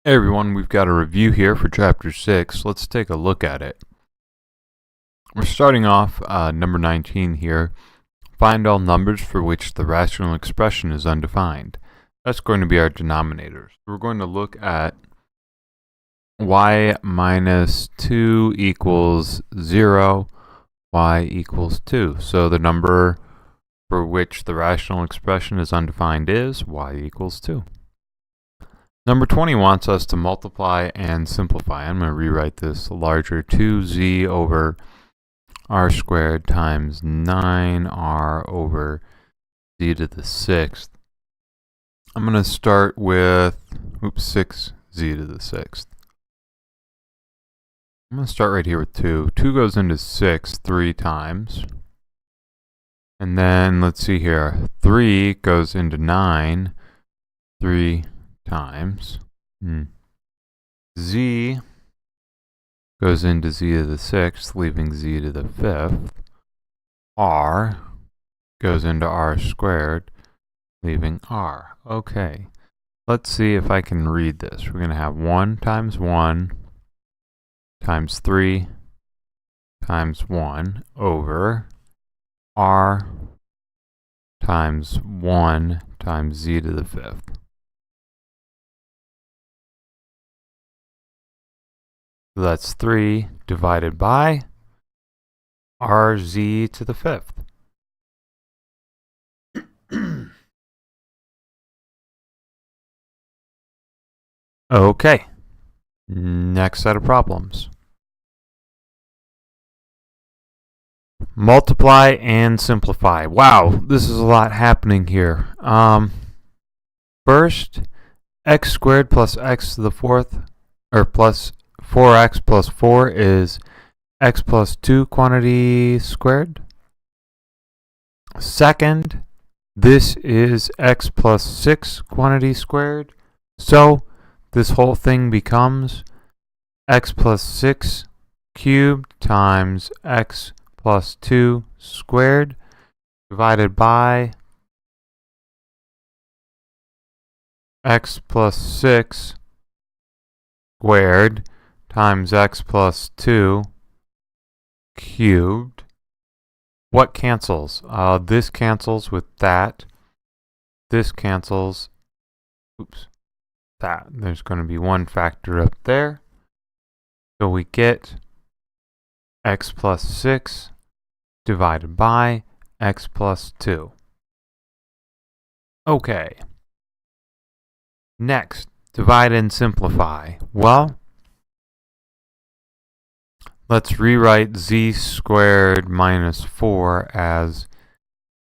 Hey everyone, we've got a review here for Chapter 6. Let's take a look at it. We're starting off number 19 here. Find all numbers for which the rational expression is undefined. That's going to be our denominator. So we're going to look at y minus 2 equals 0, y equals 2. So the number for which the rational expression is undefined is y equals 2. Number 20 wants us to multiply and simplify. I'm going to rewrite this larger. 2z over r squared times 9r over z to the 6th. I'm going to start with 6z to the 6th. I'm going to start right here with 2. 2 goes into 6 3 times. And then let's see here. 3 goes into 9 3 times. Z goes into z to the 6th, leaving z to the 5th. R goes into r squared, leaving r. Okay, let's see if I can read this. We're going to have 1 times 1 times 3 times 1 over r times 1 times z to the 5th. So that's 3 divided by rz to the 5th. Okay, next set of problems. Multiply and simplify. Wow, this is a lot happening here. First, x squared plus x to the 4th, or plus 4x plus 4 is x plus 2 quantity squared. Second, this is x plus 6 quantity squared. So this whole thing becomes x plus 6 cubed times x plus 2 squared divided by x plus 6 squared times x plus 2 cubed. What cancels? This cancels with that. This cancels. That. There's going to be one factor up there. So we get x plus 6 divided by x plus 2. Okay. Next, divide and simplify. Well, let's rewrite z squared minus 4 as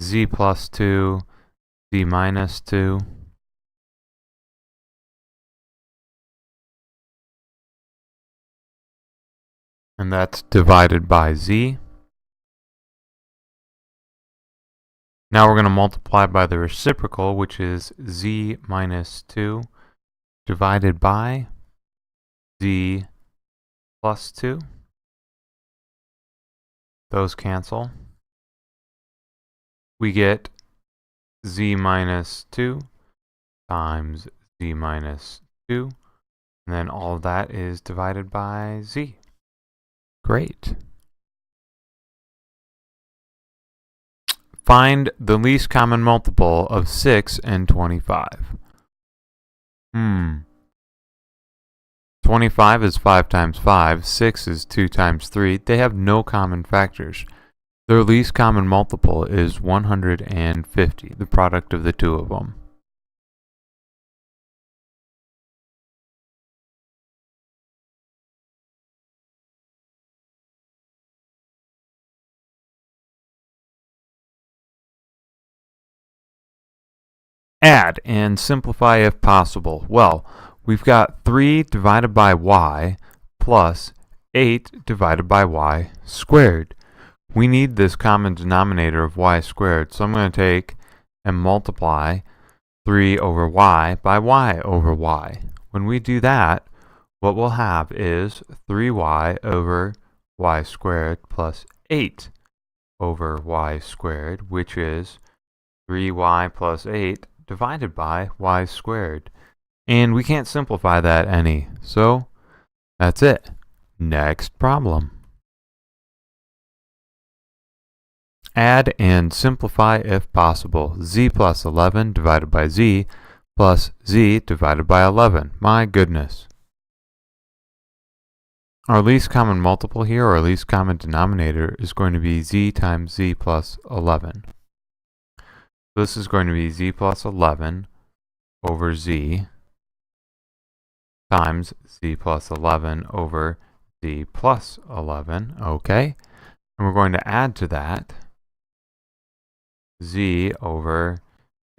z plus 2, z minus 2. And that's divided by z. Now we're going to multiply by the reciprocal, which is z minus 2 divided by z plus 2. Those cancel. We get z minus 2 times z minus 2. And then all of that is divided by z. Great. Find the least common multiple of 6 and 25. 25 is 5 times 5, 6 is 2 times 3. They have no common factors. Their least common multiple is 150, the product of the two of them. Add and simplify if possible. Well, we've got 3 divided by y plus 8 divided by y squared. We need this common denominator of y squared, so I'm going to take and multiply 3 over y by y over y. When we do that, what we'll have is 3y over y squared plus 8 over y squared, which is 3y plus 8 divided by y squared. And we can't simplify that any. So that's it. Next problem. Add and simplify if possible. Z plus 11 divided by Z plus Z divided by 11. My goodness. Our least common multiple here, or least common denominator, is going to be Z times Z plus 11. This is going to be Z plus 11 over Z times Z plus 11 over Z plus 11. Okay. And we're going to add to that Z over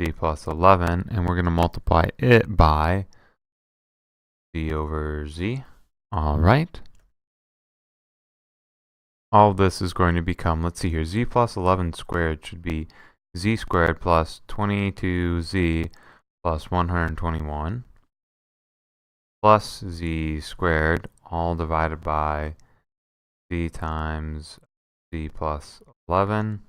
Z plus 11, and we're going to multiply it by Z over Z. All right. All of this is going to become, let's see here, Z plus 11 squared should be Z squared plus 22Z plus 121 plus Z squared, all divided by Z times Z plus 11.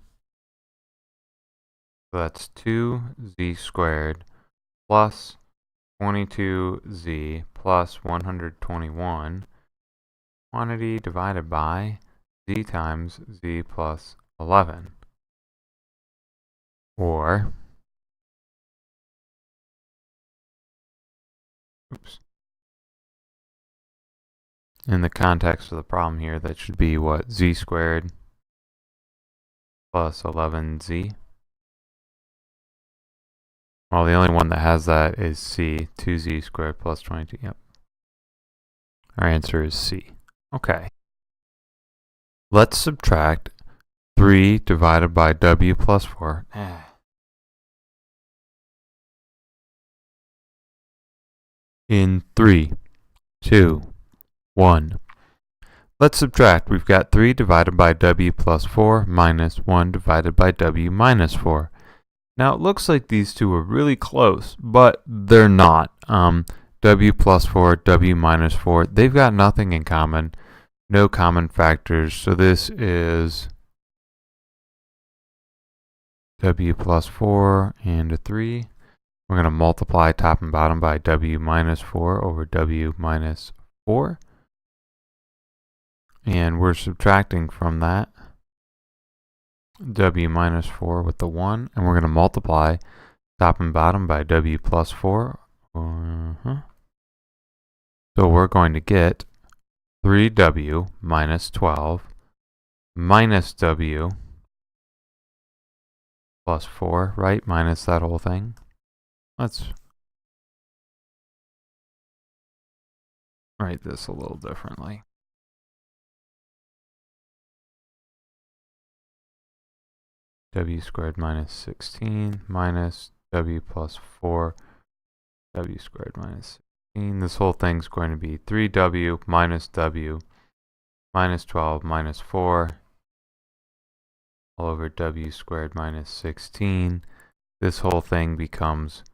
So that's 2Z squared plus 22Z plus 121, quantity divided by Z times Z plus 11. Or, in the context of the problem here, that should be what? Z squared plus 11Z. Well, the only one that has that is C, 2Z squared plus 22. Yep. Our answer is C. Okay. Let's subtract 3 divided by W plus 4. In 3, 2, 1. Let's subtract. We've got 3 divided by W plus 4 minus 1 divided by W minus 4. Now it looks like these two are really close, but they're not. W plus 4, W minus 4, they've got nothing in common. No common factors. So this is W plus 4 and a 3. We're going to multiply top and bottom by W minus 4 over W minus 4. And we're subtracting from that W minus 4 with the 1. And we're going to multiply top and bottom by W plus 4. So we're going to get 3W minus 12 minus W plus 4, right? Minus that whole thing. Let's write this a little differently. W squared minus 16 minus W plus 4, W squared minus 16. This whole thing's going to be 3W minus W minus 12 minus 4 all over W squared minus 16. This whole thing becomes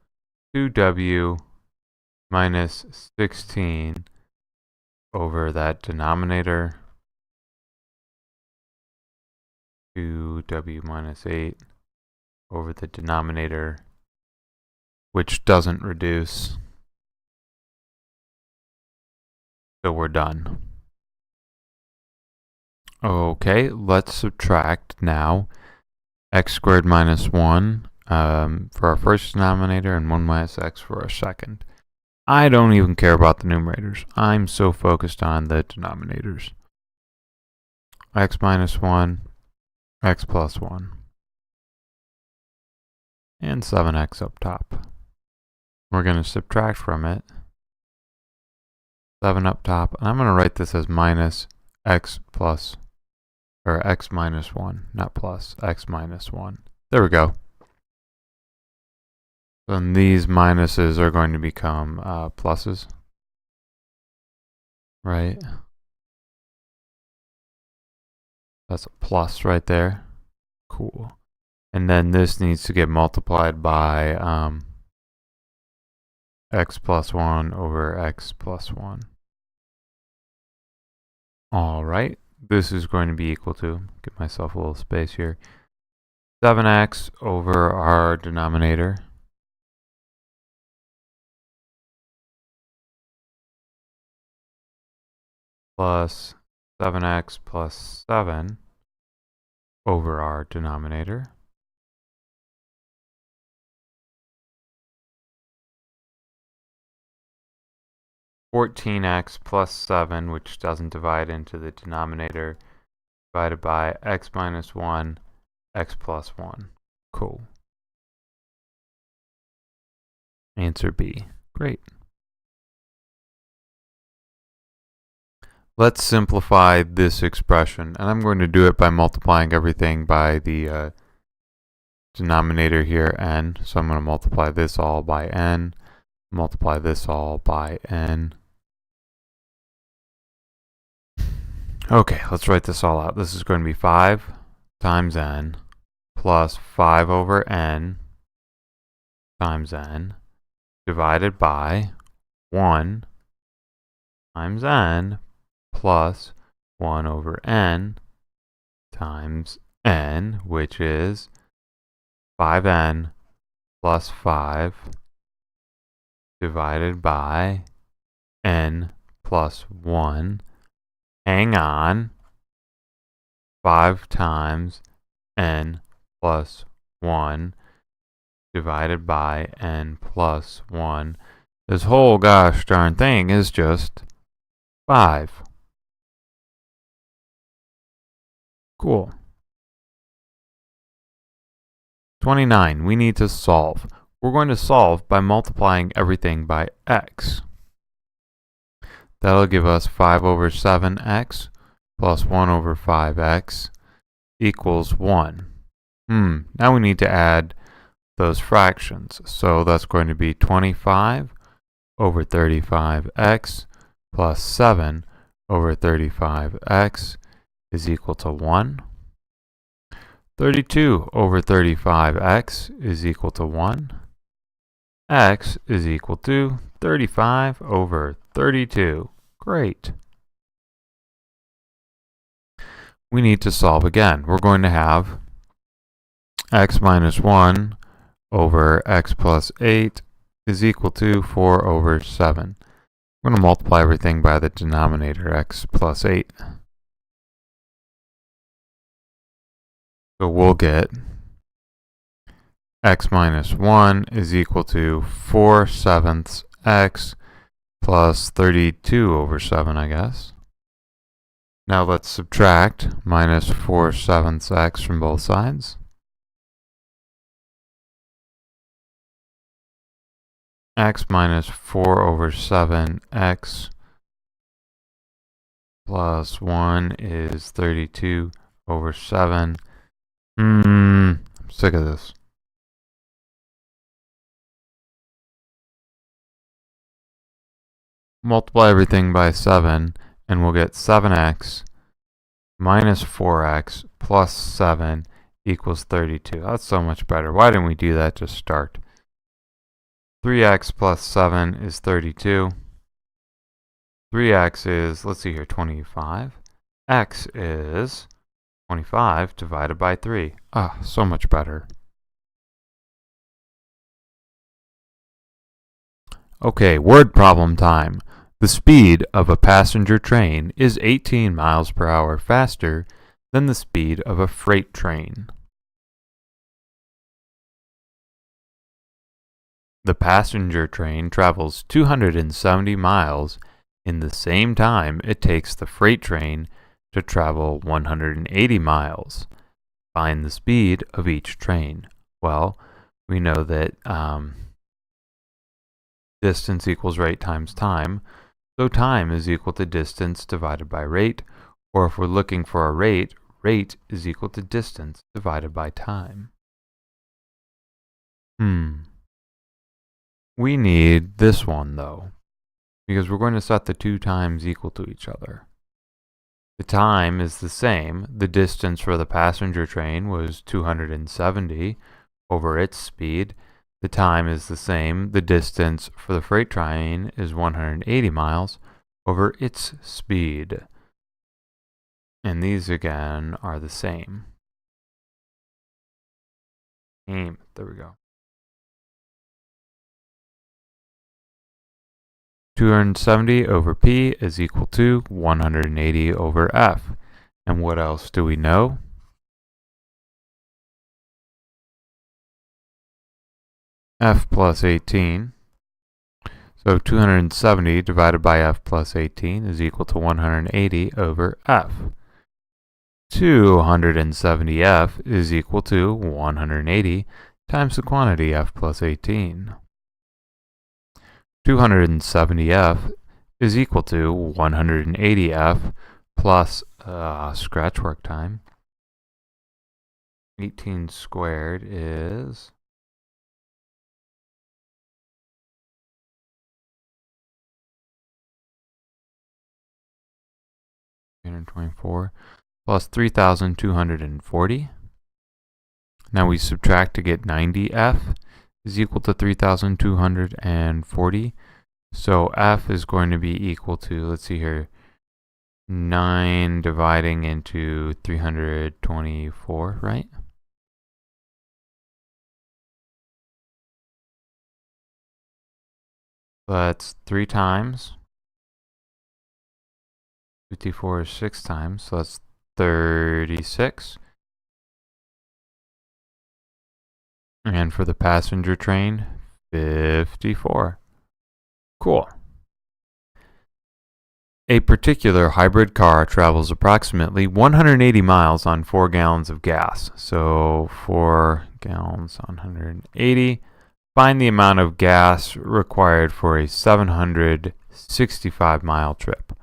2W minus 16 over that denominator, 2W minus 8 over the denominator, which doesn't reduce. So we're done. Okay, let's subtract now x squared minus 1 for our first denominator and 1 minus x for our second. I don't even care about the numerators. I'm so focused on the denominators. X minus 1, x plus 1, and 7x up top. We're going to subtract from it 7 up top, and I'm going to write this as minus x plus, or x minus 1, not plus, x minus 1. There we go. Then these minuses are going to become pluses, right? That's a plus right there. Cool. And then this needs to get multiplied by x plus 1 over x plus 1. All right. This is going to be equal to, give myself a little space here, 7x over our denominator plus 7x plus 7 over our denominator. (14x plus 7, which doesn't divide into the denominator, divided by x minus 1, x plus 1. Cool. Answer B. Great. Let's simplify this expression, and I'm going to do it by multiplying everything by the denominator here, n. So I'm going to multiply this all by n, multiply this all by n. Okay, let's write this all out. This is going to be 5 times n plus 5 over n times n divided by 1 times n plus 1 over n times n, which is 5n plus 5 divided by n plus 1. Hang on. 5 times n plus 1 divided by n plus 1. This whole gosh darn thing is just 5. Cool. 29. We need to solve. We're going to solve by multiplying everything by x. That'll give us 5 over 7x plus 1 over 5x equals 1. Now we need to add those fractions. So that's going to be 25 over 35x plus 7 over 35x is equal to 1. 32 over 35x is equal to 1. X is equal to 35 over 32. Great. We need to solve again. We're going to have x minus 1 over x plus 8 is equal to 4 over 7. We're going to multiply everything by the denominator, x plus 8. So we'll get x minus 1 is equal to 4/7 x plus 32 over 7, I guess. Now let's subtract minus 4/7 x from both sides. X minus 4 over 7x plus 1 is 32 over 7. I'm sick of this. Multiply everything by 7, and we'll get 7x minus 4x plus 7 equals 32. That's so much better. Why didn't we do that to start? 3x plus 7 is 32. 3x is, let's see here, 25. X is 25 divided by 3. So much better. Okay, word problem time. The speed of a passenger train is 18 miles per hour faster than the speed of a freight train. The passenger train travels 270 miles in the same time it takes the freight train to travel 180 miles. Find the speed of each train. Well, we know that distance equals rate times time, so time is equal to distance divided by rate, or if we're looking for a rate, rate is equal to distance divided by time. We need this one, though, because we're going to set the two times equal to each other. The time is the same. The distance for the passenger train was 270 over its speed. The time is the same. The distance for the freight train is 180 miles over its speed. And these, again, are the same. There we go. 270 over P is equal to 180 over F. And what else do we know? F plus 18. So 270 divided by F plus 18 is equal to 180 over F. 270F is equal to 180 times the quantity F plus 18. 270F is equal to 180F plus scratch work time. 18 squared is 324 plus 3,240. Now we subtract to get 90F is equal to 3,240. So F is going to be equal to, let's see here, 9 dividing into 324, right? So that's 3 times. 54 is 6 times, so that's 36. And for the passenger train, 54. Cool. A particular hybrid car travels approximately 180 miles on 4 gallons of gas. So 4 gallons on 180. Find the amount of gas required for a 765 mile trip.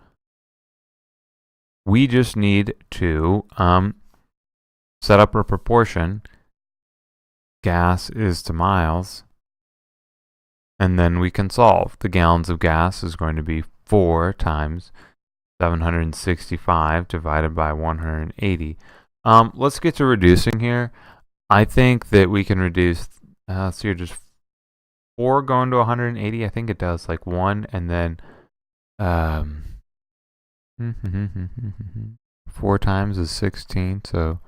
We just need to set up a proportion. Gas is to miles. And then we can solve. The gallons of gas is going to be 4 times 765 divided by 180. Let's get to reducing here. I think that we can reduce, let's see, just 4 going to 180. I think it does, like 1 and then 4 times is 16, so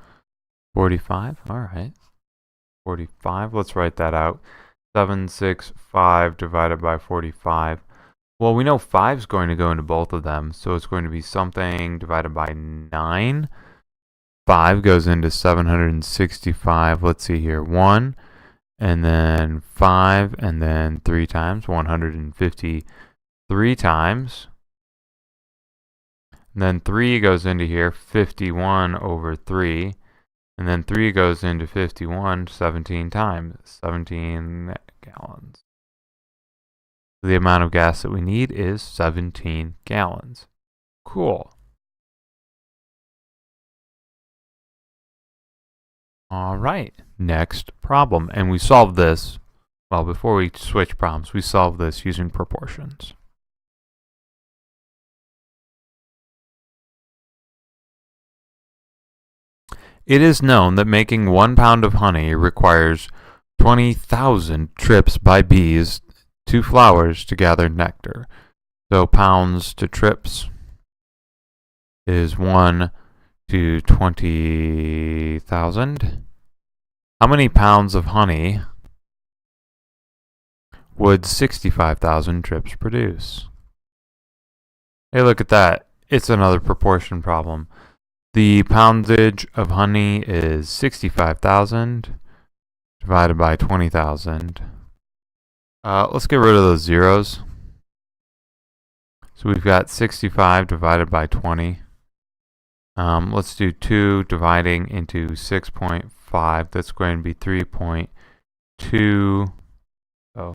45. All right, 45. Let's write that out. 765 divided by 45. Well, we know 5 is going to go into both of them, so it's going to be something divided by 9. 5 goes into 765. Let's see here. 1, and then 5, and then 3 times. 153 times. And then 3 goes into here. 51 over 3. And then 3 goes into 51 17 times. 17 gallons. The amount of gas that we need is 17 gallons. Cool. All right, next problem. And we solved this, well, before we switch problems, we solved this using proportions. It is known that making 1 pound of honey requires 20,000 trips by bees to flowers to gather nectar. So pounds to trips is 1 to 20,000. How many pounds of honey would 65,000 trips produce? Hey, look at that. It's another proportion problem. The poundage of honey is 65,000 divided by 20,000. Let's get rid of those zeros. So we've got 65 divided by 20. Let's do 2 dividing into 6.5. That's going to be 3.2. Oh.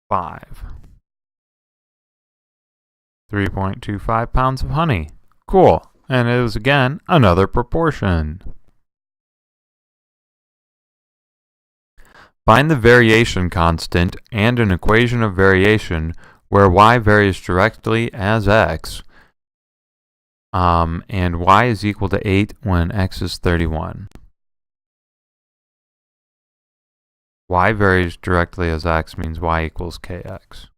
5. 3.25 pounds of honey. Cool. And it was, again, another proportion. Find the variation constant and an equation of variation where y varies directly as x, and y is equal to 8 when x is 31. Y varies directly as x means y equals kx.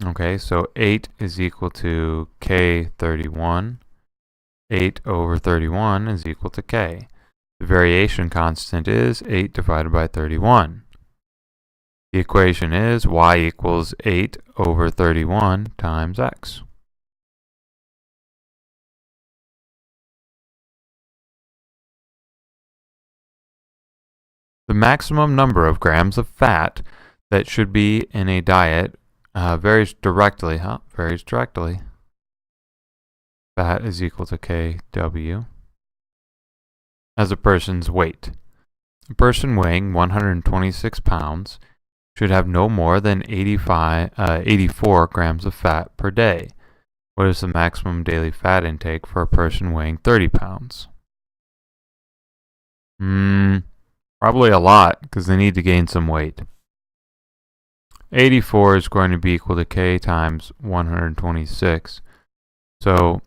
Okay, so 8 is equal to k31. 8 over 31 is equal to k. The variation constant is 8 divided by 31. The equation is y equals 8 over 31 times x. The maximum number of grams of fat that should be in a diet varies directly. Fat is equal to kW as a person's weight. A person weighing 126 pounds should have no more than 84 grams of fat per day. What is the maximum daily fat intake for a person weighing 30 pounds? Probably a lot, because they need to gain some weight. 84 is going to be equal to k times 126. So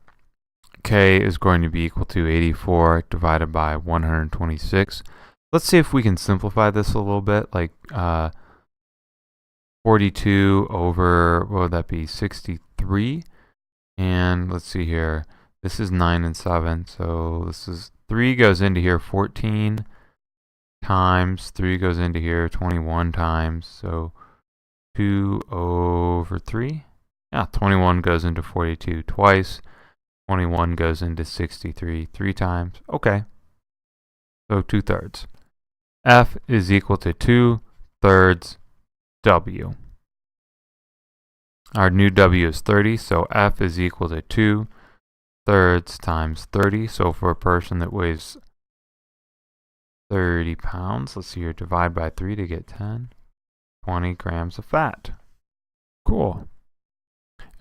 k is going to be equal to 84 divided by 126. Let's see if we can simplify this a little bit, like 42 over, what would that be, 63? And let's see here, this is 9 and 7, so this is 3 goes into here 14 times, 3 goes into here 21 times, so 2 over 3. Yeah, 21 goes into 42 twice, 21 goes into 63 3 times. Okay, so 2/3. F is equal to 2/3 W. Our new W is 30, so F is equal to 2/3 times 30. So for a person that weighs 30 pounds, let's see here, divide by 3 to get 20 grams of fat. Cool.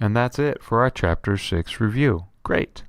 And that's it for our Chapter 6 review. Great.